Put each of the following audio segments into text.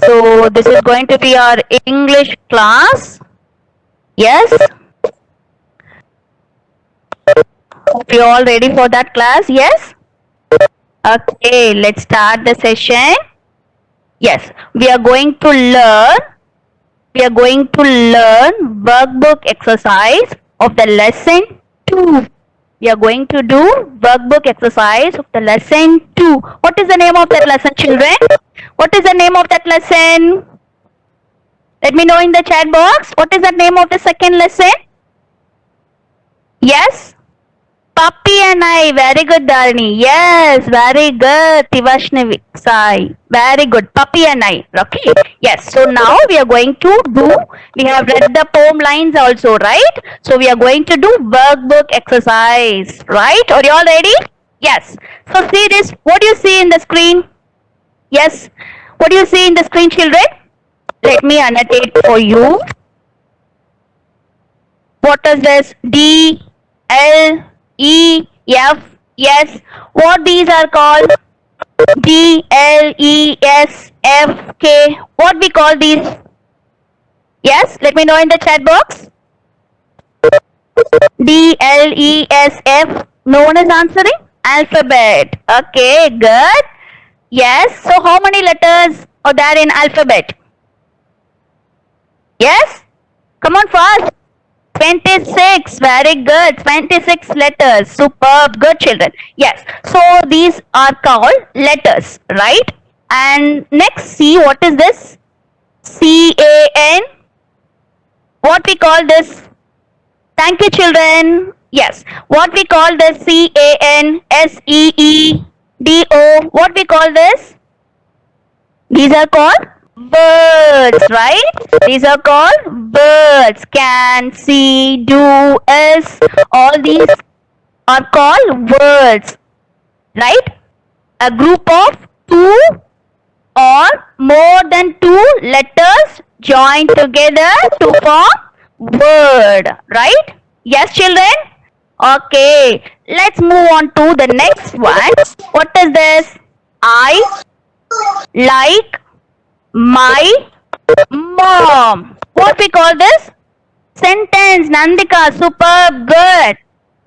So this is going to be our English class. Yes. Hope you all ready for that class. Yes. Okay, let's start the session. Yes, we are going to learn workbook exercise of the lesson 2. We are going to do workbook exercise of the lesson 2. What is the name of that lesson, children? What is the name of that lesson? Let me know in the chat box. What is the name of the second lesson? Yes? Puppy and I. Very good, Dharani. Yes, very good, Tivashnavi. Sai. Very good. Puppy and I. Okay. Yes. So now we are going to do, we have read the poem lines also, right? So we are going to do workbook exercise, right? Are you all ready? Yes. So see this. What do you see in the screen? Yes. What do you see in the screen, children? Let me annotate for you. What is this? D, L, E, F, S. What these are called? D, L, E, S, F, K. What we call these? Yes, let me know in the chat box. D, L, E, S, F. No one is answering? Alphabet. Okay, good. Yes, so how many letters are there in alphabet? Yes? Come on fast. 26. Very good. 26 letters. Superb. Good, children. Yes. So these are called letters, right? And next, C. What is this? C-A-N. What we call this? Thank you, children. Yes. What we call this? C-A-N-S-E-E-D-O. What we call this? These are called birds, right? These are called birds. Can, see, do, is. All these are called words, right? A group of two or more than two letters joined together to form word, right? Yes, children? Okay. Let's move on to the next one. What is this? I like my mom. What we call this? Sentence. Nandika, superb, good.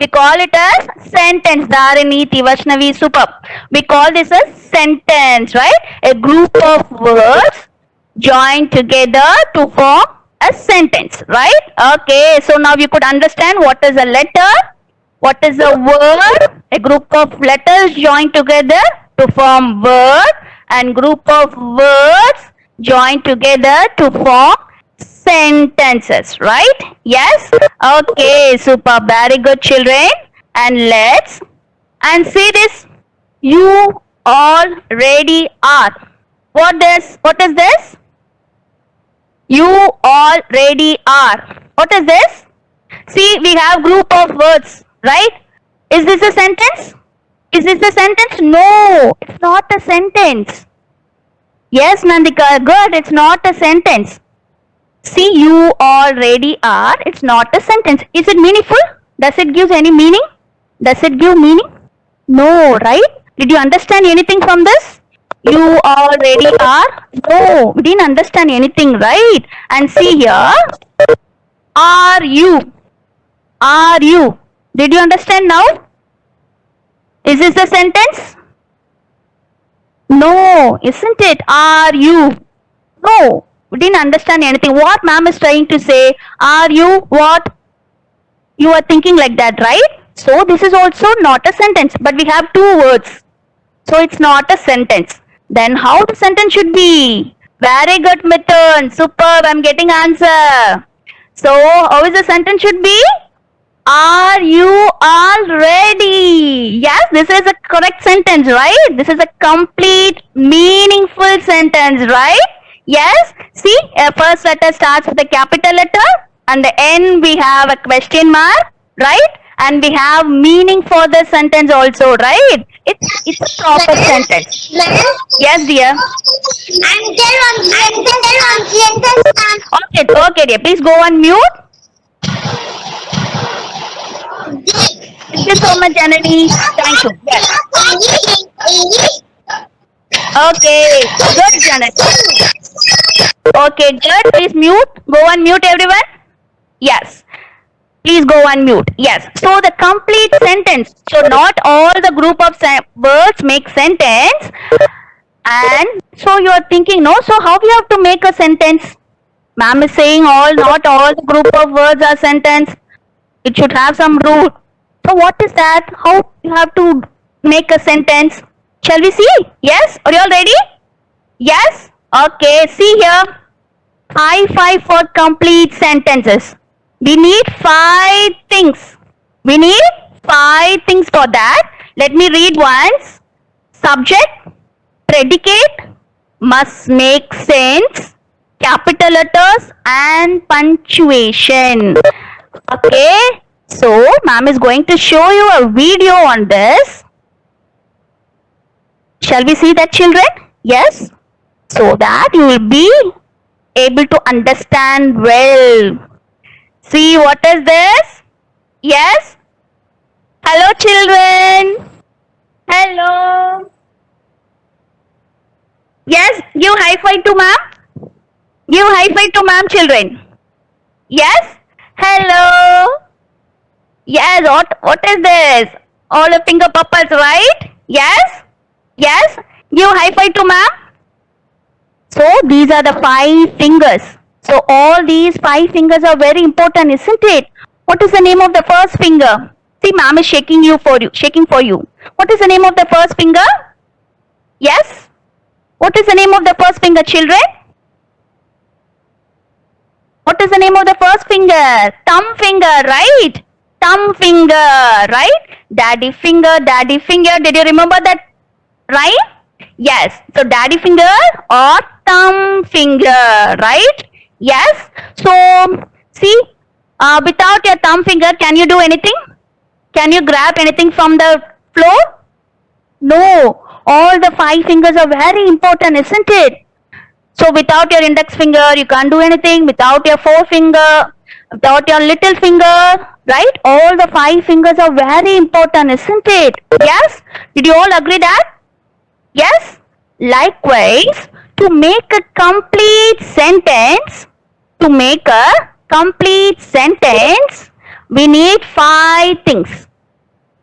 We call it as sentence. Dharani, Tivashnavi, superb. We call this a sentence, right? A group of words joined together to form a sentence, right? Okay, so now you could understand what is a letter, what is a word, a group of letters joined together to form word, and group of words joined together to form sentences, right? Yes? Okay, super. Very good, children. And see this. You already are. What is this? You already are. What is this? See, we have group of words, right? Is this a sentence? Is this a sentence? No, it's not a sentence. Yes, Nandika, good. It's not a sentence. See, you already are. It's not a sentence. Is it meaningful? Does it give any meaning? Does it give meaning? No, right? Did you understand anything from this? You already are? No, we didn't understand anything, right? And see here. Are you? Are you? Did you understand now? Is this a sentence? No, isn't it? Are you? No, we didn't understand anything. What ma'am is trying to say? Are you what? You are thinking like that, right? So this is also not a sentence, but we have two words. So it's not a sentence. Then how the sentence should be? Very good, Mithun. Superb, I'm getting answer. So how is the sentence should be? Are you all ready? Yes, this is a correct sentence, right? This is a complete, meaningful sentence, right? Yes. See, first letter starts with a capital letter, and the end we have a question mark, right? And we have meaning for the sentence also, right? It's a proper sentence. Yes, dear. Okay, dear. Please go on mute. Thank you so much, Janani. Thank you. Yes. Okay. Good, Janani. Okay, good. Please mute. Go on mute, everyone. Yes. Please go on mute. Yes. So the complete sentence. So not all the group of words make sentence. And so you are thinking, no, so how we have to make a sentence? Ma'am is saying not all the group of words are sentence. It should have some rule. So what is that? How you have to make a sentence? Shall we see? Yes? Are you all ready? Yes? Okay, see here. High five for complete sentences. We need 5 things. We need 5 things for that. Let me read once. Subject, predicate, must make sense, capital letters and punctuation. Okay, so ma'am is going to show you a video on this. Shall we see that, children? Yes, so that you will be able to understand well. See, what is this? Yes? Hello, children. Hello. Yes, give high five to ma'am. Give high five to ma'am, children. Yes? Hello. Yes, what is this? All the finger puppets, right? Yes? Yes? Give high five to ma'am. So these are the 5 fingers. So all these 5 fingers are very important, isn't it? What is the name of the first finger? See, ma'am is shaking for you. What is the name of the first finger? Yes? What is the name of the first finger, children? What is the name of the first finger? Thumb finger, right? Thumb finger, right? Daddy finger. Did you remember that? Right? Yes. So daddy finger or thumb finger, right? Yes. So see, without your thumb finger, can you do anything? Can you grab anything from the floor? No. All the 5 fingers are very important, isn't it? So without your index finger, you can't do anything. Without your forefinger, without your little finger, right? All the 5 fingers are very important, isn't it? Yes? Did you all agree that? Yes? Likewise, to make a complete sentence, we need 5 things,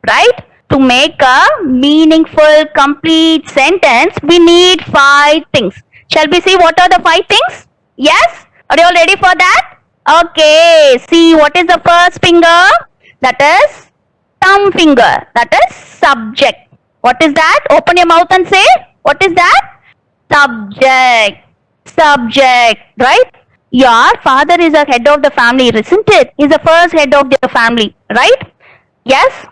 right? To make a meaningful, complete sentence, we need 5 things. Shall we see what are the 5 things? Yes? Are you all ready for that? Okay. See, what is the first finger? That is thumb finger. That is subject. What is that? Open your mouth and say. What is that? Subject. Subject. Right? Your father is the head of the family, isn't it? He's the first head of the family. Right? Yes?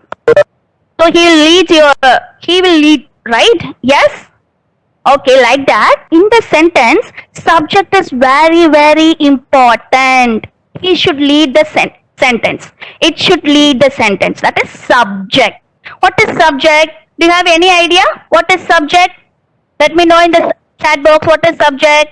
So he will lead, right? Yes? Okay, like that. In the sentence, subject is very, very important. He should lead the sentence. It should lead the sentence. That is subject. What is subject? Do you have any idea? What is subject? Let me know in the chat box what is subject.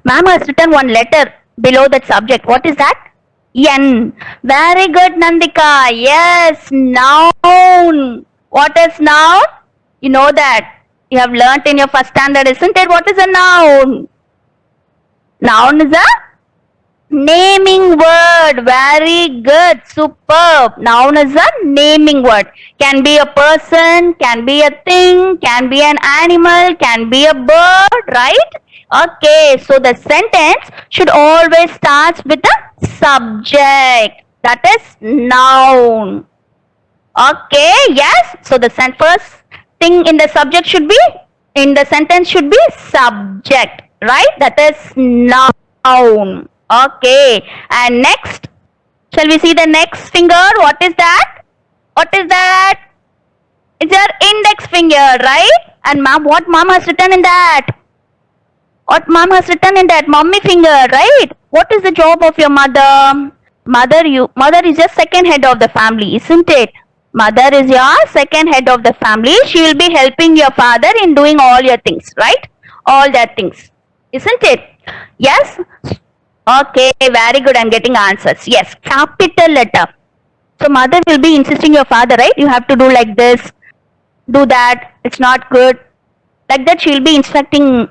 Ma'am has written one letter below that subject. What is that? N. Very good, Nandika. Yes, noun. What is noun? You know that. You have learnt in your first standard, isn't it? What is a noun? Noun is a naming word. Very good. Superb. Noun is a naming word. Can be a person, can be a thing, can be an animal, can be a bird, right? Okay, so the sentence should always start with a subject. That is noun. Okay, yes. So the first thing in the subject should be, in the sentence should be subject, right? That is noun. Okay, and next, shall we see the next finger? What is that? What is that? It's your index finger, right? And mom, what mom has written in that? What mom has written in that? Mommy finger, right? What is the job of your mother? Mother is your second head of the family, isn't it? Mother is your second head of the family. She will be helping your father in doing all your things, right? All their things, isn't it? Yes? Okay, very good. I'm getting answers. Yes, capital letter. So mother will be insisting your father, right? You have to do like this, do that. It's not good. Like that she will be instructing,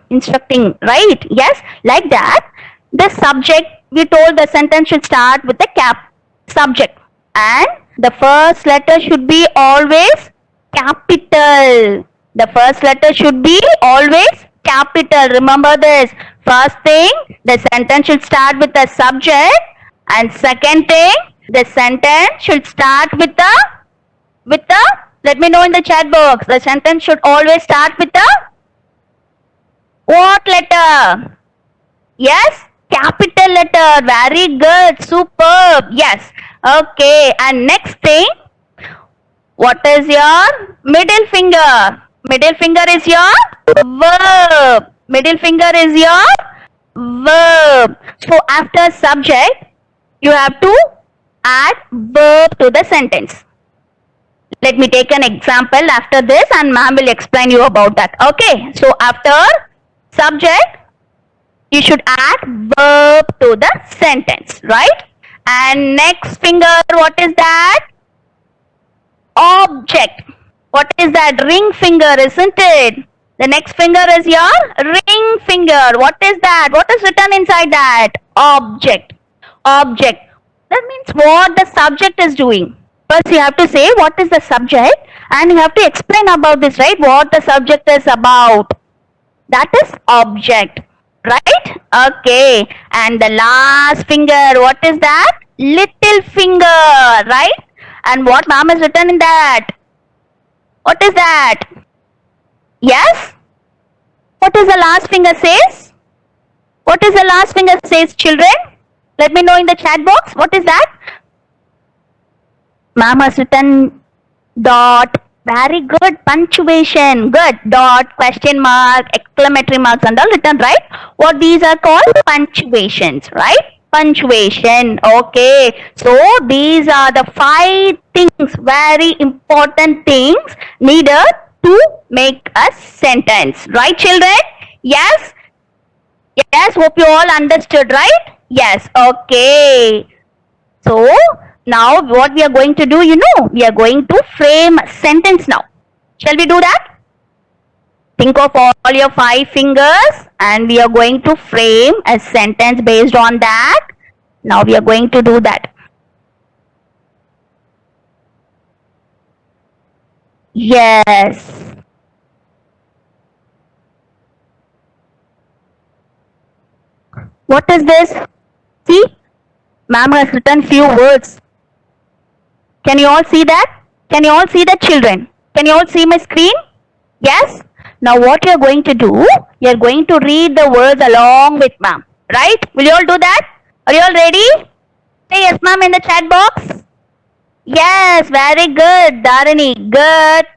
right? Yes, like that. The subject, we told the sentence should start with the subject, and the first letter should be always capital. The first letter should be always capital. Remember this. First thing, the sentence should start with the subject, and second thing, the sentence should start with the, let me know in the chat box. The sentence should always start with the what letter? Yes, capital letter. Very good. Superb. Yes. Okay. And next thing, what is your middle finger? Middle finger is your verb. Middle finger is your verb. So after subject, you have to add verb to the sentence. Let me take an example after this and ma'am will explain you about that. Okay. So after subject, you should add verb to the sentence, right? And next finger, what is that? Object. What is that? Ring finger, isn't it? The next finger is your ring finger. What is that? What is written inside that? Object. Object. That means what the subject is doing. First you have to say what is the subject and you have to explain about this, right? What the subject is about. That is object, right? Okay. And the last finger, what is that? Little finger, right? And what ma'am has written in that? What is that? Yes? What is the last finger says? What is the last finger says, children? Let me know in the chat box. What is that? Ma'am has written dot. Very good. Punctuation. Good. Dot, question mark, exclamatory marks and all written, right? What these are called? Punctuations, right? Punctuation. Okay. So these are the 5 things, very important things needed to make a sentence. Right, children? Yes? Yes, hope you all understood, right? Yes. Okay. So now what we are going to do, we are going to frame a sentence now. Shall we do that? Think of all your 5 fingers and we are going to frame a sentence based on that. Now we are going to do that. Yes. What is this? See? Ma'am has written few words. Can you all see that? Can you all see that, children? Can you all see my screen? Yes? Now what you are going to do, you are going to read the words along with ma'am. Right? Will you all do that? Are you all ready? Say yes ma'am in the chat box. Yes, very good. Dharani, good.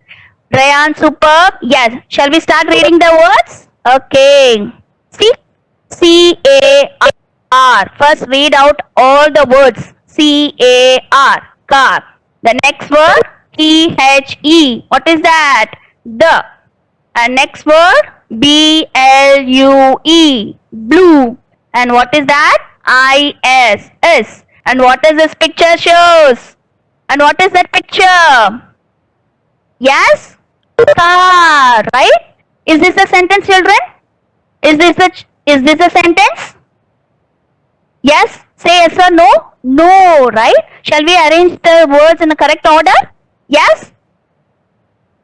Rayan, superb. Yes. Shall we start reading the words? Okay. See? C-A-R. First read out all the words. C-A-R. Car. The next word, T-H-E. What is that? The. And next word, B-L-U-E. Blue. And what is that? I-S-S. And what is this picture shows? And what is that picture? Yes? Car, right? Is this a sentence, children? Is this a sentence? Yes? Say yes or no? No, right? Shall we arrange the words in the correct order? Yes?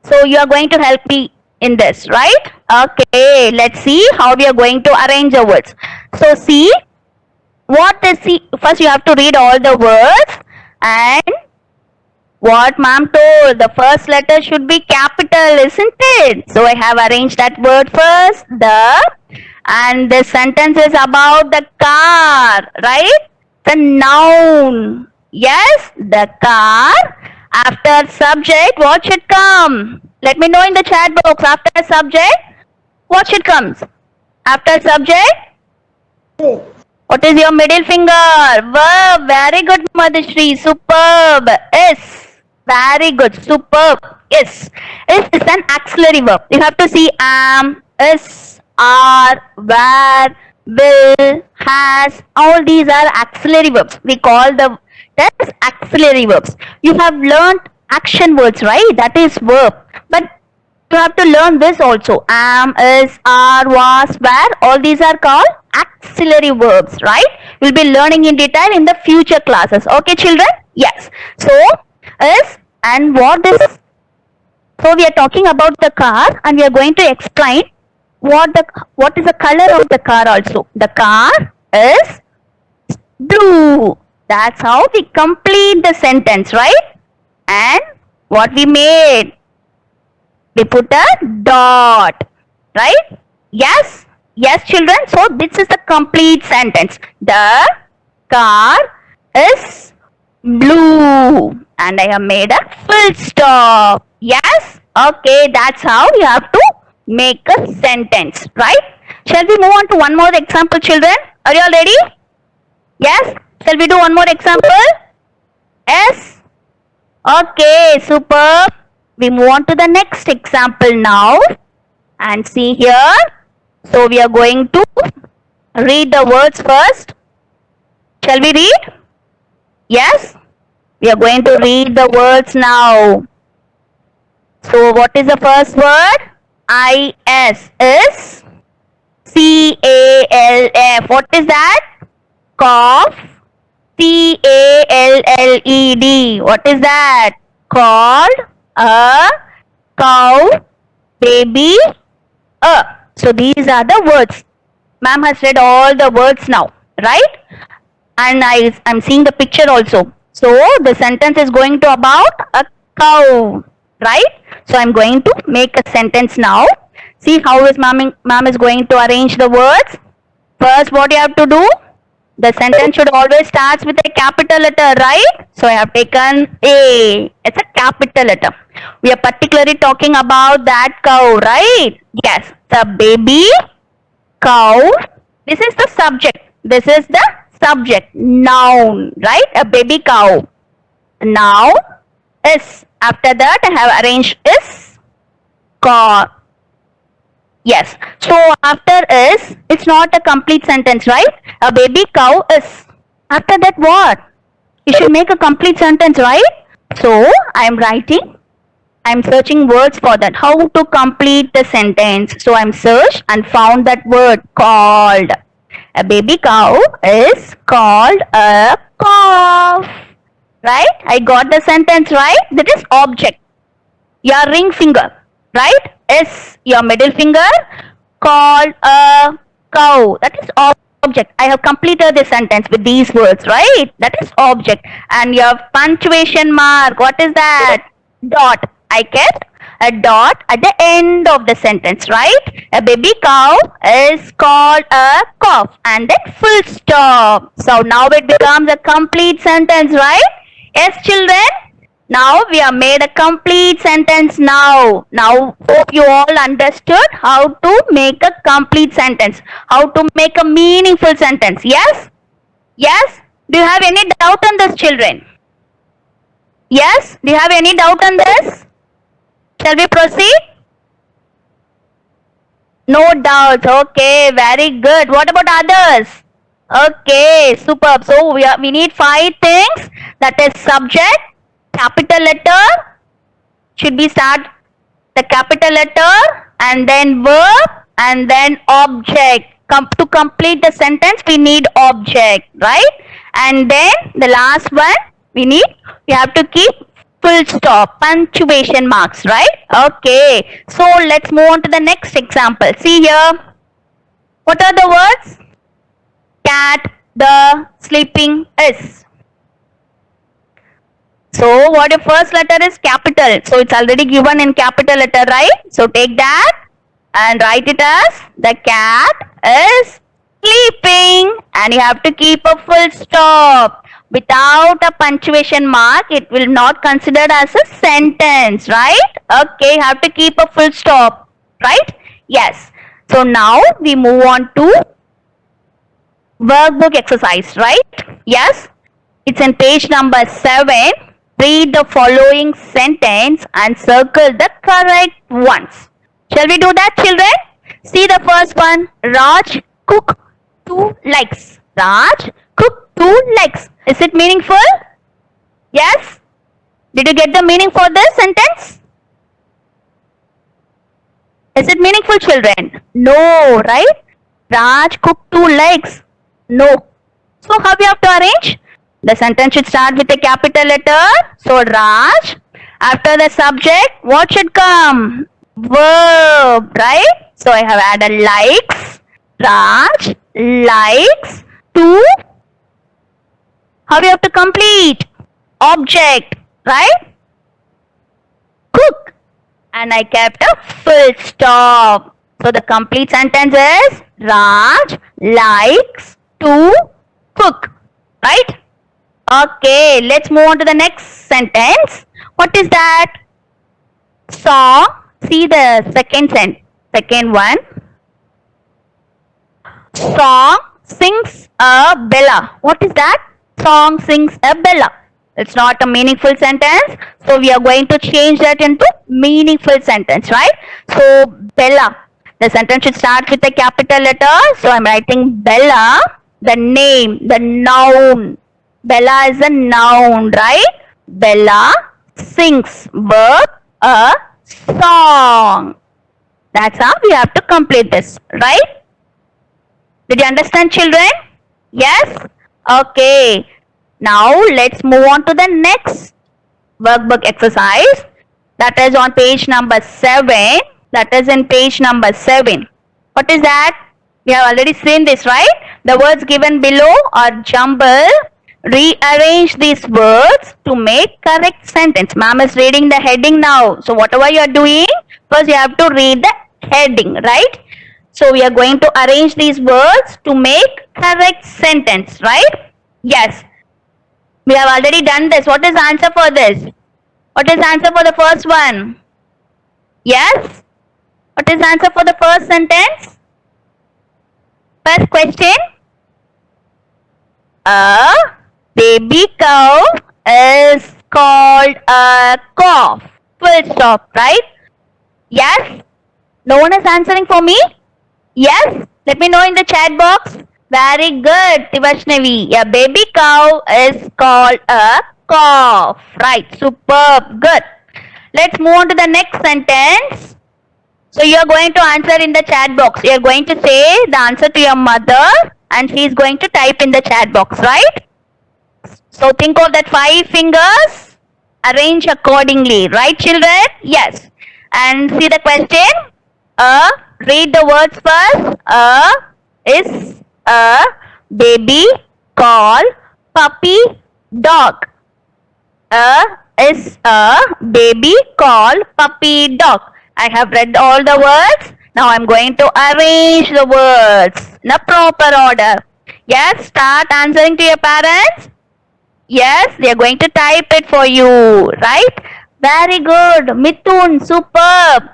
So you are going to help me in this, right? Okay, let's see how we are going to arrange the words. So see, what is see? First you have to read all the words and what ma'am told, the first letter should be capital, isn't it? So I have arranged that word first, the, and the sentence is about the car, right? The noun. Yes, the car. After subject, what should come? Let me know in the chat box. After subject, what should come? After subject? What is your middle finger? Verb. Very good, Madhushree. Superb. Yes. Very good. Superb. Yes. Is an auxiliary verb. You have to see am, is, are, were, will, has. All these are auxiliary verbs. We call them as auxiliary verbs. You have learned action words, right? That is verb. But You have to learn this also. Am, is, are, was, were. All these are called auxiliary verbs, right? We'll be learning in detail in the future classes. Okay, children? Yes. So, is and what is. So, we are talking about the car and we are going to explain what is the color of the car also. The car is blue. That's how we complete the sentence, right? And what we made? We put a dot, right? Yes, yes, children. So this is the complete sentence. The car is blue, and I have made a full stop. Yes, okay. That's how you have to make a sentence, right? Shall we move on to one more example, children? Are you all ready? Yes. Shall we do one more example? Yes. Okay, superb. We move on to the next example now and see here. So we are going to read the words first. Shall we read? Yes? We are going to read the words now. So what is the first word? I-S is C-A-L-F. What is that? Cough. C-A-L-L-E-D. What is that? Called. A, cow, baby, a. So these are the words. Ma'am has read all the words now, right? And I'm seeing the picture also. So the sentence is going to about a cow, right? So I'm going to make a sentence now. See how is ma'am is going to arrange the words. First, what you have to do? The sentence should always start with a capital letter, right? So I have taken A. It's a capital letter. We are particularly talking about that cow, right? Yes, the baby cow. This is the subject. This is the subject. Noun, right? A baby cow. Now is. After that, I have arranged is, cow. Yes. So after is, it's not a complete sentence, right? A baby cow is. After that, what? You should make a complete sentence, right? So I'm searching words for that. How to complete the sentence? So I'm searched and found that word called. A baby cow is called a calf. Right? I got the sentence right. That is object. Your ring finger. Right? Is your middle finger called a cow. That is object. I have completed the sentence with these words, right? That is object. And your punctuation mark, what is that? Dot. I kept a dot at the end of the sentence, right? A baby cow is called a calf. And then full stop. So now it becomes a complete sentence, right? Yes, children? Now we have made a complete sentence now. Now hope you all understood how to make a complete sentence. How to make a meaningful sentence. Yes? Yes? Do you have any doubt on this, children? Yes? Do you have any doubt on this? Shall we proceed? No doubts. Okay, very good. What about others? Okay, superb. So we need 5 things. That is subject, capital letter, should be start the capital letter, and then verb, and then object. To complete the sentence, we need object, right? And then the last one, we have to keep full stop, punctuation marks, right? Okay, so let's move on to the next example. See here. What are the words? Cat, the, sleeping, is. So what your first letter is? Capital. So it's already given in capital letter, right? So take that and write it as the cat is sleeping, and you have to keep a full stop. Without a punctuation mark, it will not considered as a sentence, right? Okay, you have to keep a full stop, right? Yes. So now we move on to workbook exercise, right? Yes. It's in page number 7. Read the following sentence and circle the correct ones. Shall we do that, children? See the first one. Raj cook 2 legs. Raj cook 2 legs. Is it meaningful? Yes? Did you get the meaning for this sentence? Is it meaningful, children? No, right? Raj cooked 2 legs. No. So how we have to arrange? The sentence should start with a capital letter. So Raj, after the subject, what should come? Verb, right? So I have added likes. Raj likes to. How we have to complete? Object, right? Cook. And I kept a full stop. So the complete sentence is Raj likes to cook, right? Okay, let's move on to the next sentence. What is that? Song. See the second one. Song sings a bella. What is that? Song sings a bella. It's not a meaningful sentence. So we are going to change that into meaningful sentence, right? So bella. The sentence should start with a capital letter. So I'm writing Bella, the name, the noun. Bella is a noun, right? Bella sings, verb, a song. That's how we have to complete this, right? Did you understand, children? Yes? Okay. Now let's move on to the next workbook exercise. That is on page number 7. That is in page number 7. What is that? We have already seen this, right? The words given below are jumbled. Rearrange these words to make correct sentence. Ma'am is reading the heading now. So whatever you are doing, first you have to read the heading, right? So we are going to arrange these words to make correct sentence, right? Yes. We have already done this. What is the answer for this? What is the answer for the first one? Yes? What is the answer for the first sentence? First question. A baby cow is called a calf. Full stop, right? Yes? No one is answering for me? Yes? Let me know in the chat box. Very good, Tivashnavi. A baby cow is called a calf. Right, superb, good. Let's move on to the next sentence. So you are going to answer in the chat box. You are going to say the answer to your mother and she is going to type in the chat box, right? So think of that 5 fingers. Arrange accordingly, right, children? Yes. And see the question. Read the words first. Is a baby called puppy dog. Is a baby called puppy dog. I have read all the words. Now I'm going to arrange the words in a proper order. Yes, start answering to your parents. Yes, they are going to type it for you, right? Very good. Mithun, superb.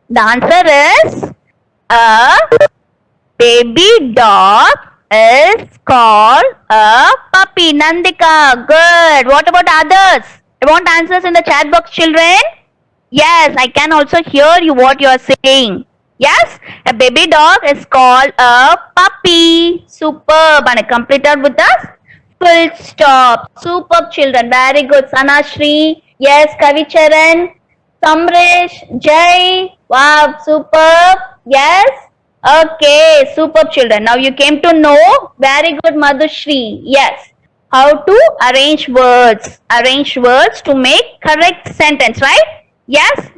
The answer is a baby dog is called a puppy. Nandika, good. What about others? I want answers in the chat box, children. Yes, I can also hear you what you are saying. Yes, a baby dog is called a puppy. Superb. And I completed with the full stop. Superb, children. Very good. Sanashri. Yes, Kavicharan. Samresh. Jai. Wow, superb. Yes. Okay, superb, children. Now you came to know. Very good, Madhushri. Yes. How to arrange words. Arrange words to make correct sentence, right? Yes?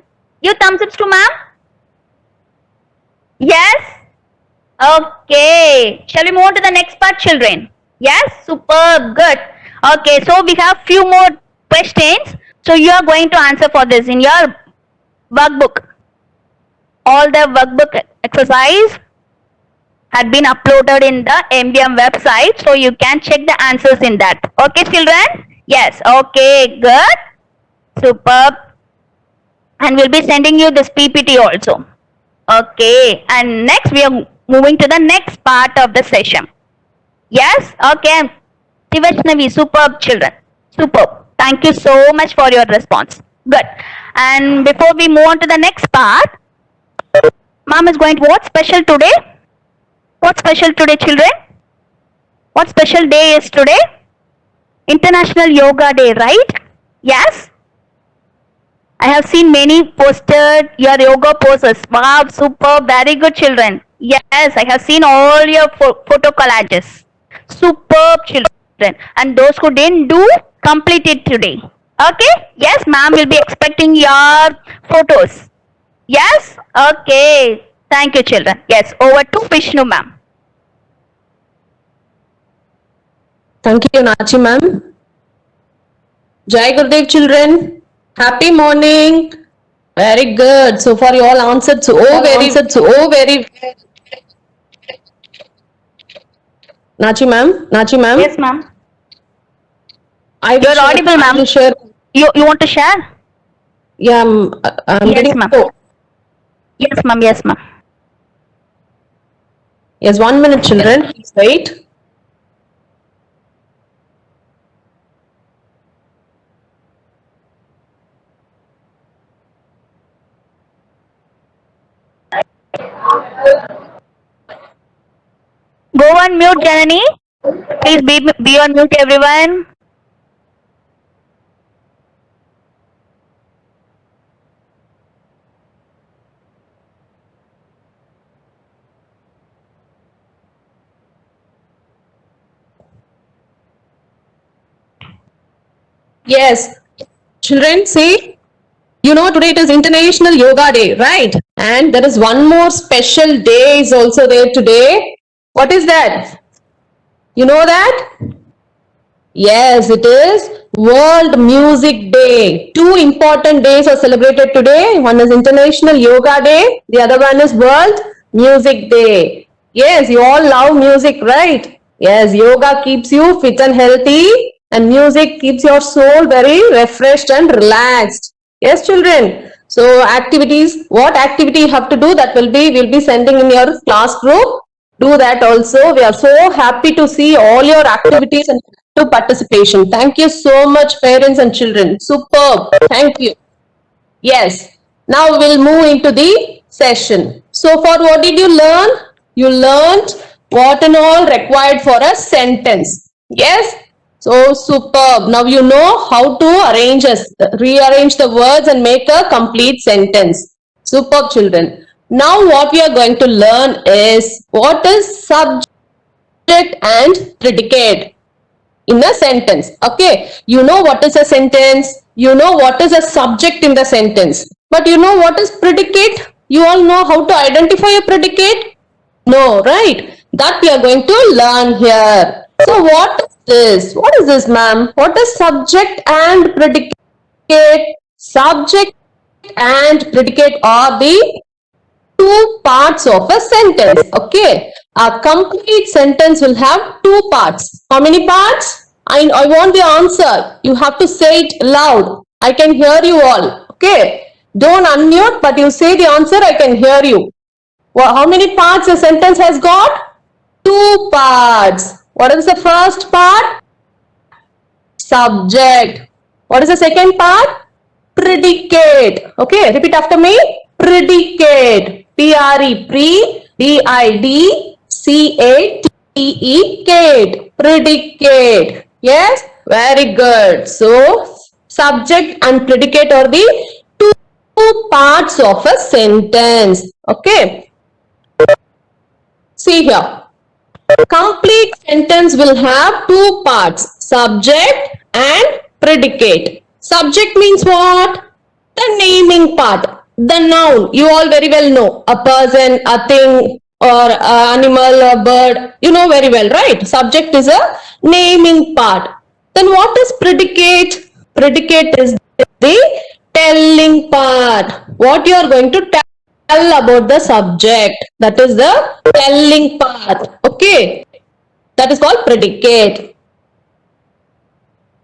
Give thumbs ups to ma'am. Yes? Okay. Shall we move on to the next part, children? Yes? Superb. Good. Okay. So we have few more questions. So you are going to answer for this in your workbook. All the workbook exercise had been uploaded in the MBM website. So you can check the answers in that. Okay, children? Yes. Okay. Good. Superb. And we'll be sending you this PPT also. Okay. And next we are moving to the next part of the session. Yes? Okay. Tivashnavi, superb, children. Superb. Thank you so much for your response. Good. And before we move on to the next part, mom is going to, what's special today? What's special today, children? What special day is today? International Yoga Day, right? Yes? I have seen many posted your yoga poses. Wow, super, very good children. Yes, I have seen all your photo collages. Superb children. And those who didn't do, complete it today. Okay? Yes, ma'am will be expecting your photos. Yes? Okay. Thank you, children. Yes, over to Vishnu, ma'am. Thank you, Nachi ma'am. Jai Gurudev children. Happy morning. Very good. So far you all answered so very. Nachi ma'am. Yes, ma'am. You're audible, ma'am. To share. You want to share? Yeah, I'm Yes, getting. ma'am. Yes, ma'am. Yes, ma'am. Yes, 1 minute, children. Please wait. Go on mute, Janani. Please be on mute, everyone. Yes. Children, see, you know today it is International Yoga Day, right? And there is one more special day is also there today. What is that? You know that? Yes, it is World Music Day. Two important days are celebrated today. One is International Yoga Day. The other one is World Music Day. Yes, you all love music, right? Yes, yoga keeps you fit and healthy, and music keeps your soul very refreshed and relaxed. Yes, children. So activities, what activity you have to do, that we'll be sending in your class group. Do that also. We are so happy to see all your activities and to participation. Thank you so much, parents and children. Superb. Thank you. Yes. Now we'll move into the session. So far, what did you learn? You learned what and all required for a sentence. Yes. So superb. Now you know how to rearrange the words and make a complete sentence. Superb, children. Now what we are going to learn is what is subject and predicate in a sentence. Okay, you know what is a sentence, you know what is a subject in the sentence, but you know what is predicate? You all know how to identify a predicate? No, right? That we are going to learn here. So what is this? What is this, ma'am? What is subject and predicate? Subject and predicate are the two parts of a sentence. Okay, a complete sentence will have two parts. How many parts? I want the answer. You have to say it loud. I can hear you all. Okay, don't unmute, but you say the answer. I can hear you. Well, how many parts a sentence has got? Two parts. What is the first part? Subject. What is the second part? Predicate. Okay, repeat after me. Predicate. P-R-E, D-I-D-C-A-T-E, predicate. Yes, very good. So, subject and predicate are the two parts of a sentence. Okay. See here. Complete sentence will have two parts, subject and predicate. Subject means what? The naming part. The noun, you all very well know. A person, a thing, or an animal, a bird. You know very well, right? Subject is a naming part. Then what is predicate? Predicate is the telling part. What you are going to tell about the subject. That is the telling part. Okay. That is called predicate.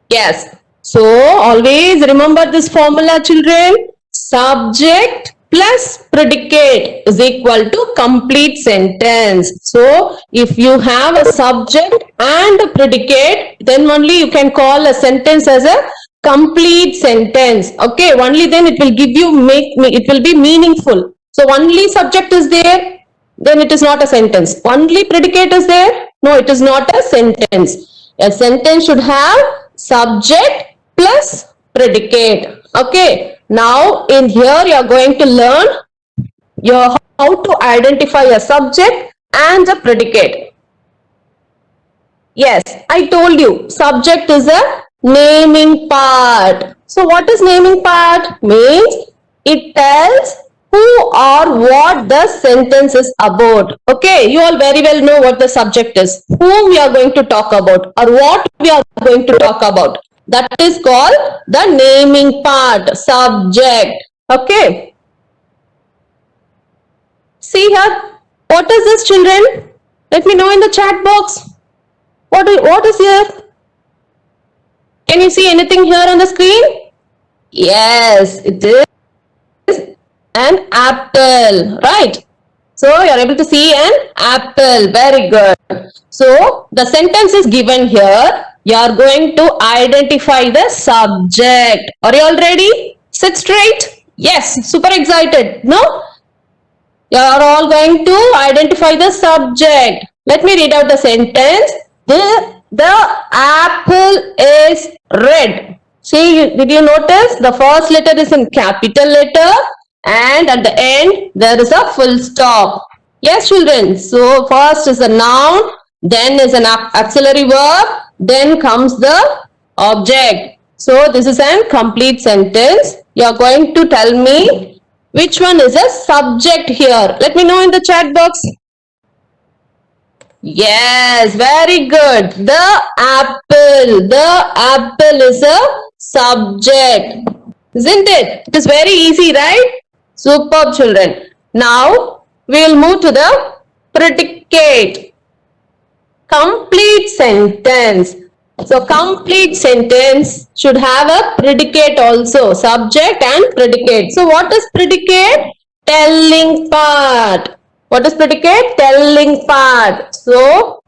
Yes. So always remember this formula, children. Subject plus predicate is equal to complete sentence. So if you have a subject and a predicate, then only you can call a sentence as a complete sentence. Okay, only then it will give you it will be meaningful. So only subject is there, then it is not a sentence. Only predicate is there, no, it is not a sentence. A sentence should have subject plus predicate. Okay. Now in here you are going to learn how to identify a subject and a predicate. Yes, I told you subject is a naming part. So what is naming part? Means it tells who or what the sentence is about. Okay, you all very well know what the subject is, whom we are going to talk about or what we are going to talk about. That is called the naming part, subject. Okay. See here, what is this, children? Let me know in the chat box. What is here? Can you see anything here on the screen? Yes, it is an apple, right? So you are able to see an apple. Very good. So the sentence is given here. You are going to identify the subject. Are you all ready? Sit straight. Yes, super excited. No? You are all going to identify the subject. Let me read out the sentence. The apple is red. See, did you notice the first letter is in capital letter and at the end there is a full stop. Yes, children. So first is a noun, then is an auxiliary verb, then comes the object. So this is a complete sentence. You are going to tell me which one is a subject here. Let me know in the chat box. Yes, very good. The apple is a subject, isn't it? It is very easy, right? Superb, children. Now we will move to the predicate. Complete sentence. So complete sentence should have a predicate also, subject and predicate. So what is predicate? Telling part. What is predicate? Telling part. So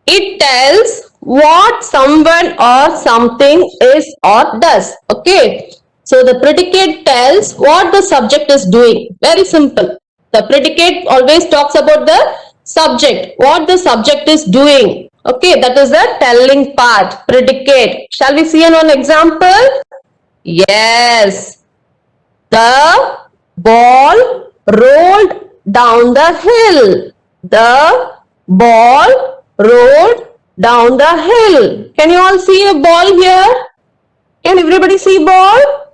it tells what someone or something is or does. Okay. So the predicate tells what the subject is doing. Very simple. The predicate always talks about the subject, what the subject is doing. Okay, that is the telling part, predicate. Shall we see an example? Yes. The ball rolled down the hill. The ball rolled down the hill. Can you all see a ball here? Can everybody see ball?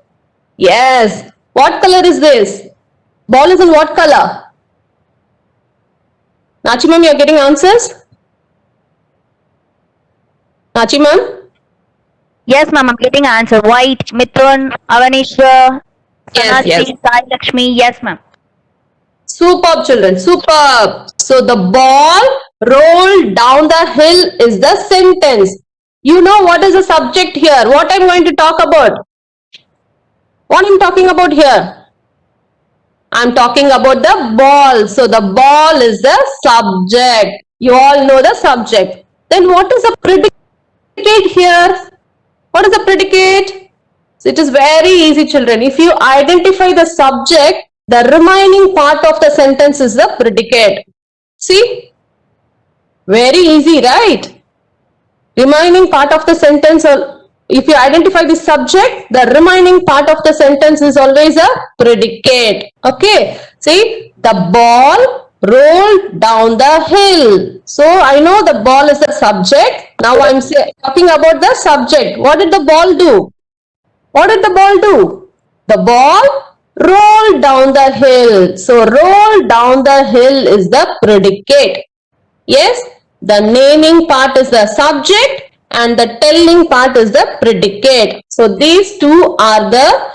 Yes. What color is this? Ball is in what color? Nachi ma'am, you are getting answers? Nachi ma'am? Yes, ma'am, I'm getting answer. White, Mithun, Avanishwa, Yes, yes. Sai Lakshmi. Yes, ma'am. Superb, children, superb. So the ball rolled down the hill is the sentence. You know what is the subject here? What I'm going to talk about? What I'm talking about here? I'm talking about the ball. So the ball is the subject. You all know the subject. Then what is the predicate here? What is the predicate? So it is very easy, children. If you identify the subject, the remaining part of the sentence is the predicate. See? Very easy, right? Remaining part of the sentence, if you identify the subject, the remaining part of the sentence is always a predicate. Okay? See? The ball rolled down the hill. So I know the ball is the subject. Now I'm talking about the subject. What did the ball do? What did the ball do? The ball rolled down the hill. So roll down the hill is the predicate. Yes, the naming part is the subject and the telling part is the predicate. So these two are the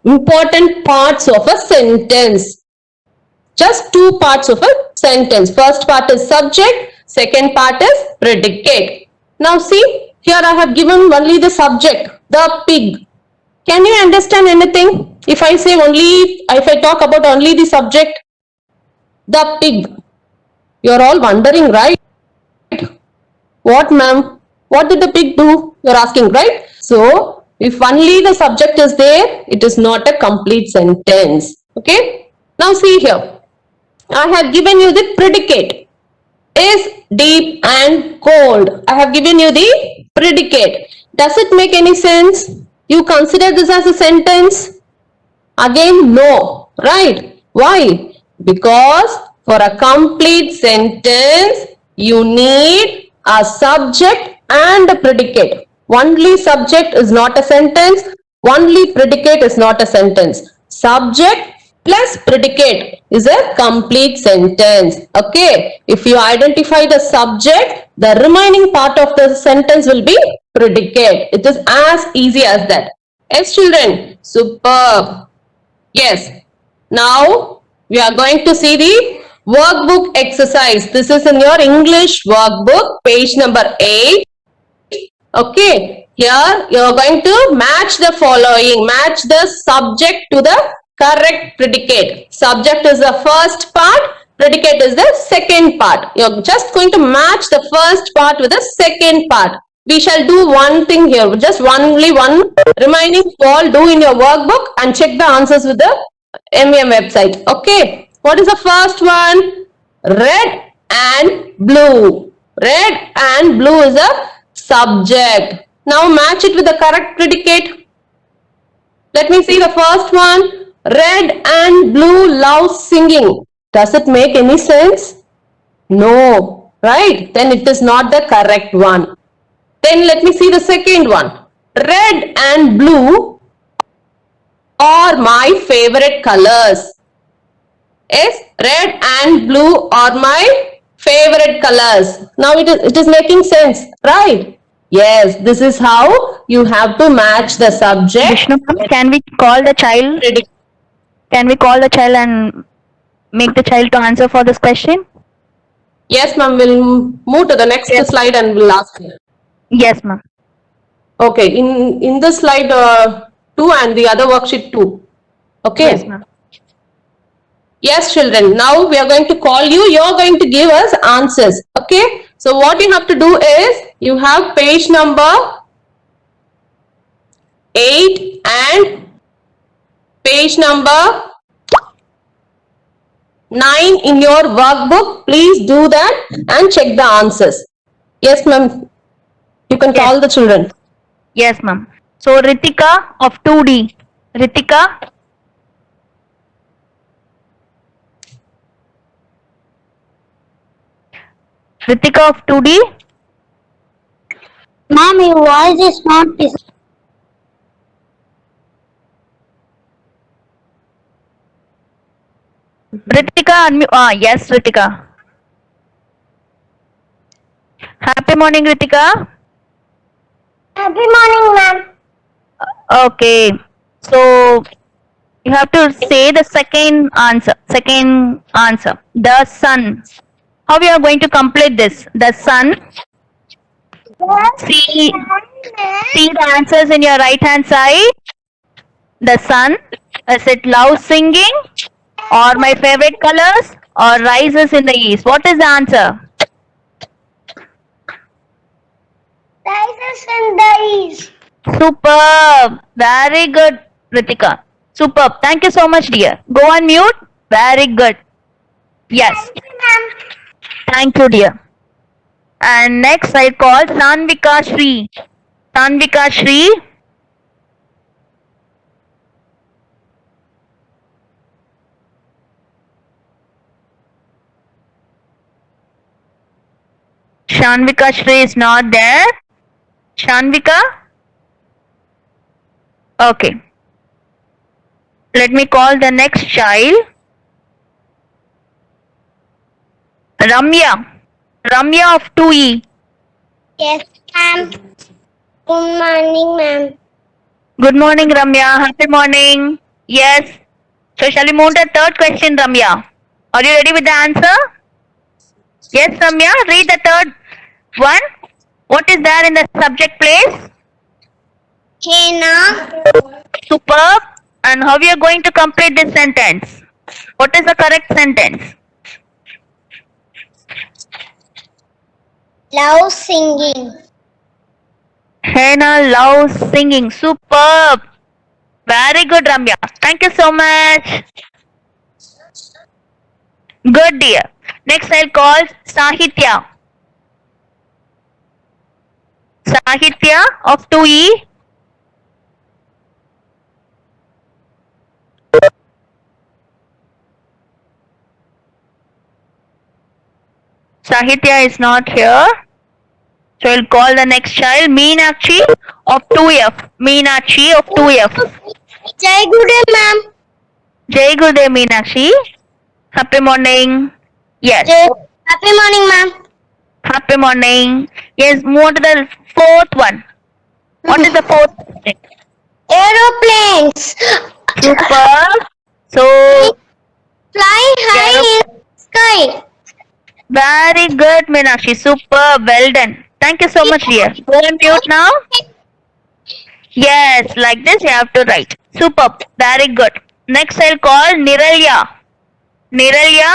important parts of a sentence. Just two parts of a sentence. First part is subject, second part is predicate. Now see, here I have given only the subject, the pig. Can you understand anything? If I say only, if I talk about only the subject, the pig, you are all wondering, right? What, ma'am? What did the pig do? You are asking, right? So, if only the subject is there, it is not a complete sentence. Okay? Now see here. I have given you the predicate. Is deep and cold. I have given you the predicate. Does it make any sense? You consider this as a sentence? Again, no, right? Why? Because for a complete sentence, you need a subject and a predicate. Only subject is not a sentence. Only predicate is not a sentence. Subject plus predicate is a complete sentence. Okay. If you identify the subject, the remaining part of the sentence will be predicate. It is as easy as that. Yes, children. Superb. Yes. Now we are going to see the workbook exercise. This is in your English workbook, page number 8. Okay. Here you are going to match the following. Match the subject to the correct predicate. Subject is the first part. Predicate is the second part. You are just going to match the first part with the second part. We shall do one thing here. Just only one remaining all do in your workbook and check the answers with the MEM website. Okay. What is the first one? Red and blue. Red and blue is a subject. Now match it with the correct predicate. Let me see the first one. Red and blue love singing. Does it make any sense? No. Right? Then it is not the correct one. Then let me see the second one. Red and blue are my favorite colors. Yes, red and blue are my favorite colors. Now it is making sense, right? Yes, this is how you have to match the subject. Vishnu, ma'am, can we call the child? Can we call the child and make the child to answer for this question? Yes, ma'am. We'll move to the next slide and we'll ask her. Yes, ma'am. Okay, in this slide 2 and the other worksheet 2. Okay. Yes, ma'am. Yes, children. Now we are going to call you. You are going to give us answers. Okay. So what you have to do is you have page number 8 and page number 9 in your workbook. Please do that and check the answers. Yes, ma'am. You can call the children. Yes, ma'am. So Ritika of 2D. Ritika. Ritika of 2D. Ma'am, your voice is not Ritika, yes, Ritika. Happy morning, Ritika. Happy morning, ma'am. Okay. So you have to say the second answer. Second answer. The sun. How we are going to complete this? The sun. See the answers in your right hand side. The sun. Is it love singing? Or my favorite colors? Or rises in the east? What is the answer? Rises in the east. Superb. Very good, Ritika. Superb. Thank you so much, dear. Go on mute. Very good. Yes. Ma'am. Thank you, dear. And next I call Sanvika Shri. Sanvika Shri. Shanvika Shri is not there. Shanvika? Okay. Let me call the next child. Ramya. Ramya of 2E. Yes, ma'am. Good morning, ma'am. Good morning, Ramya. Happy morning. Yes. So shall we move to the third question, Ramya? Are you ready with the answer? Yes, Ramya. Read the third one. What is there in the subject place? Henna. Superb. And how we are going to complete this sentence? What is the correct sentence? Love singing. Hannah loves singing. Superb. Very good, Ramya. Thank you so much. Good, dear. Next, I'll call Sahitya. Sahitya of 2E. Sahitya is not here. So we'll call the next child, Meenakshi of 2F. Meenakshi of 2F. Jai good day, ma'am. Jai Gurudev Meenakshi. Happy morning. Yes. Happy morning, ma'am. Happy morning. Yes, move on to the fourth one. What is the fourth? Aeroplanes. Super. So, Fly high in the sky. very good, Meenakshi. Super. Well done. Thank you so much, dear. Go on mute now. Yes, like this you have to write. Super. Very good. Next I'll call Niralya. Niralya.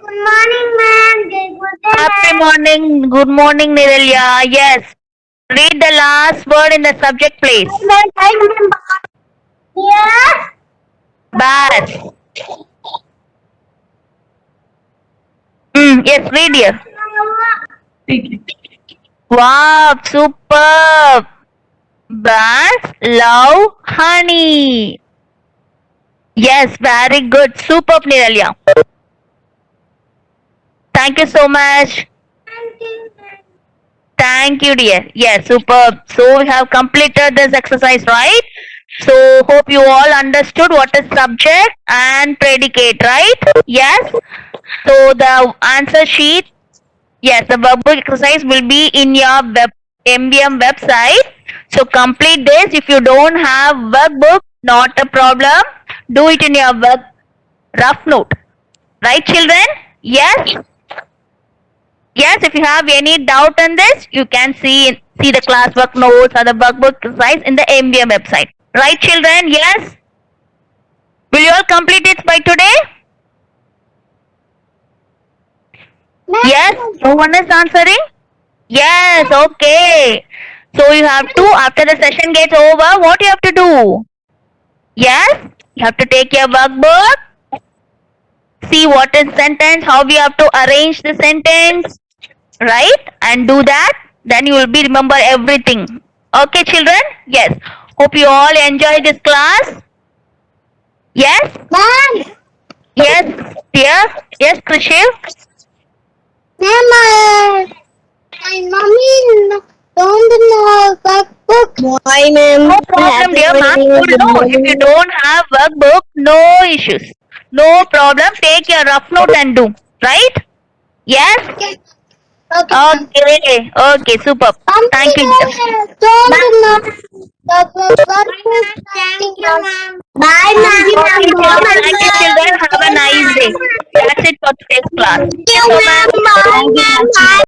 Good morning, ma'am. Jai good day, Happy morning. Good morning, Niralya. Yes. Read the last word in the subject, please. Yes. Bath. Yes, read here. Wow, superb. Bats love honey. Yes, very good. Superb, Niralya. Thank you so much. Thank you, dear. Yes, superb. So we have completed this exercise, right? So hope you all understood what is subject and predicate, right? Yes. So the answer sheet, yes, the workbook exercise will be in your MBM website. So complete this. If you don't have workbook, not a problem. Do it in your rough note. Right, children? Yes. Yes, if you have any doubt on this, you can see the classwork notes or the workbook exercise in the MBM website. Right, children? Yes. Will you all complete it by today? Yes. No one is answering. Yes. Okay. So you have to, after the session gets over, what you have to do? Yes. You have to take your workbook. See what is sentence, how we have to arrange the sentence, right? And do that. Then you will be remember everything. Okay, children? Yes. Hope you all enjoy this class. Yes? Ma'am. Yes, dear? Yes, Krishiv? Ma'am, my mommy don't know workbook. Why, ma'am? No problem, dear. Ma'am will know. If you don't have workbook, no issues. No problem. Take your rough note and do. Right? Yes? Okay. Okay. Okay, super. Thank you, dear. Don't know workbook. Thank you, ma'am. Bye, ma'am. Thank you, children. Have a nice day. That's it for today's class. Thank you, ma'am. Bye, ma'am.